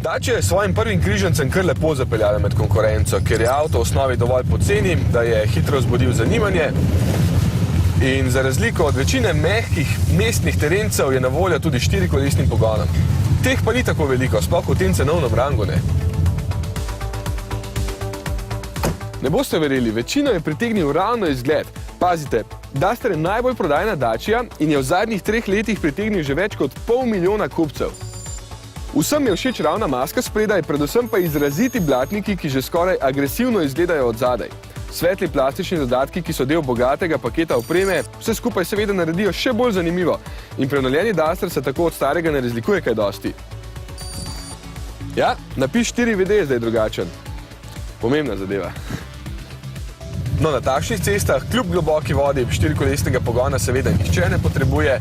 Dacia je svojim prvim križancem kar lepo zapeljala med konkurenco, ker je avto v osnovi dovolj poceni, da je hitro vzbudil zanimanje in za razliko od večine mehkih mestnih terencev je na voljo tudi 4-kolesnim pogonom. Teh pa ni tako veliko, sploh v tem cenovnem rangu ne. Ne boste verjeli, večino je pritegnil ravno izgled. Pazite, Duster je najbolj prodajna Dacia in je v zadnjih 3 letih pritegnil že več kot 500 000 kupcev. Vsem je všeč ravna maska spredaj, predvsem pa izraziti blatniki, ki že skoraj agresivno izgledajo od zadaj. Svetli plastični dodatki, ki so del bogatega paketa opreme, vse skupaj seveda naredijo še bolj zanimivo in prenovljeni Duster se tako od starega ne razlikuje kaj dosti. Ja, napiš 4WD je zdaj drugačen. Pomembna zadeva. No, na takšnih cestah, kljub globoki vodi, 4-kolesnega pogona seveda nihče ne potrebuje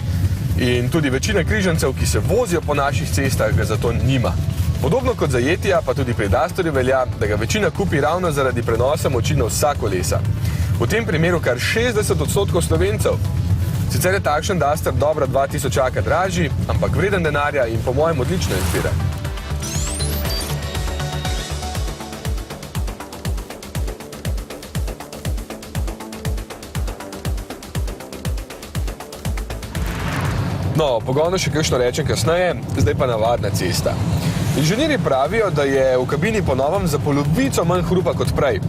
in tudi večina križancev, ki se vozijo po naših cestah, ga zato nima. Podobno kot za Yetija, pa tudi pri Dusterju velja, da ga večina kupi ravno zaradi prenosa moči na vsa kolesa. V tem primeru kar 60% Slovencev. Sicer je takšen Duster dobra 2000 dražji, ampak vreden denarja in po mojem odlična izbira. No, o pogonu še kakšno rečem kasneje, zdaj pa navadna cesta. Inženirji pravijo, da je v kabini po novem za polovico manj hrupa kot prej.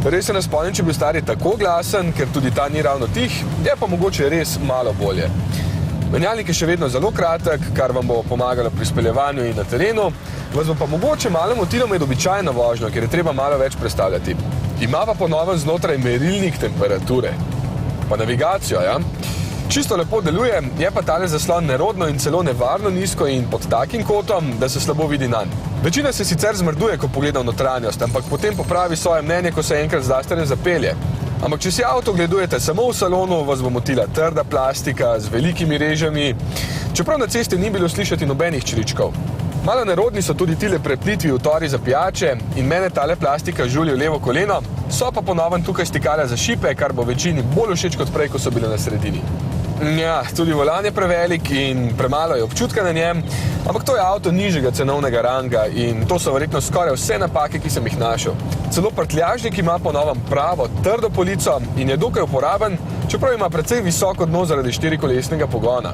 Res se ne spomnim, če bil stari tako glasen, ker tudi ta ni ravno tih, je pa mogoče res malo bolje. Menjalnik je še vedno zelo kratek, kar vam bo pomagalo pri speljevanju in na terenu, vas bo pa mogoče malo motilo med običajno vožnjo, ker je treba malo več prestavljati. Ima pa po novem znotraj merilnik temperature. Pa navigacijo, ja? Čisto lepo deluje, je pa tale zaslon nerodno in celo nevarno nizko in pod takim kotom, da se slabo vidi nanj. Večina se sicer zmrduje, ko pogleda v notranjost, ampak potem popravi svoje mnenje, ko se enkrat z Dusterjem zapelje. Ampak če si avto ogledujete samo v salonu, vas bo motila trda plastika z velikimi režami, čeprav na cesti ni bilo slišati nobenih čričkov. Malo nerodni so tudi tile preplitvi utori za pijače in mene tale plastika žuli v levo koleno, so pa po novem tukaj stikala za šipe, kar bo večini bolj všeč kot prej, ko so bile na sredini. Ja, tudi volan je prevelik in premalo je občutka na njem, ampak to je avto nižjega cenovnega ranga in to so verjetno skoraj vse napake, ki sem jih našel. Celo prtljažnik ima po novem pravo, trdo polico in je dokaj uporaben, čeprav ima precej visoko dno zaradi 4-kolesnega pogona.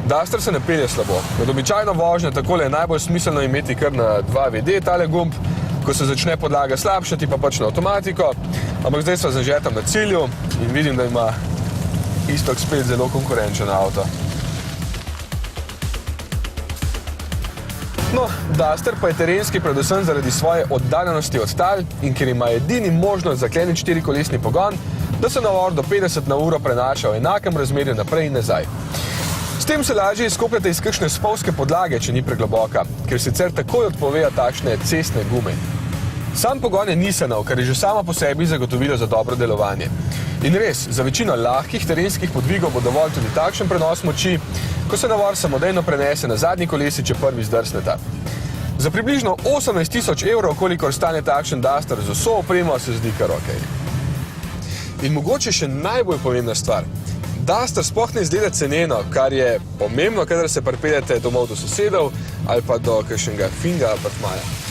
Duster se ne pelje slabo. Med običajno vožnjo takole je najbolj smiselno imeti kar na 2WD tale gumb, ko se začne podlaga slabšati, pa pač na avtomatiko, ampak zdaj sva zažetam na cilju in vidim, da ima Iztok spet zelo konkurenčen avto. No, Duster pa je terenski predvsem zaradi svoje oddaljenosti od tal in ker ima edini možnost zakleniti 4-kolesni pogon, da se navor do 50 na uro prenaša v enakem razmerju naprej in nazaj. S tem se lažje izkopljate iz kakšne spolzke podlage, če ni pregloboka, ker sicer takoj odpovejo takšne cestne gume. Sam pogon je nisenov, kar je že samo po sebi zagotovilo za dobro delovanje. In res, za večino lahkih terenskih podvigov bo dovolj tudi takšen prenos moči, ko se navor samodejno prenese na zadnji kolesi, če prvi zdrsneta. Za približno 18 000 evrov, kolikor stane takšen Duster z vso opremo, se zdi kar okej. In mogoče še najbolj pomembna stvar. Duster sploh ne izgleda ceneno, kar je pomembno, kadar se pripeljete domov do sosedov ali pa do kakšnega finega apartmaja.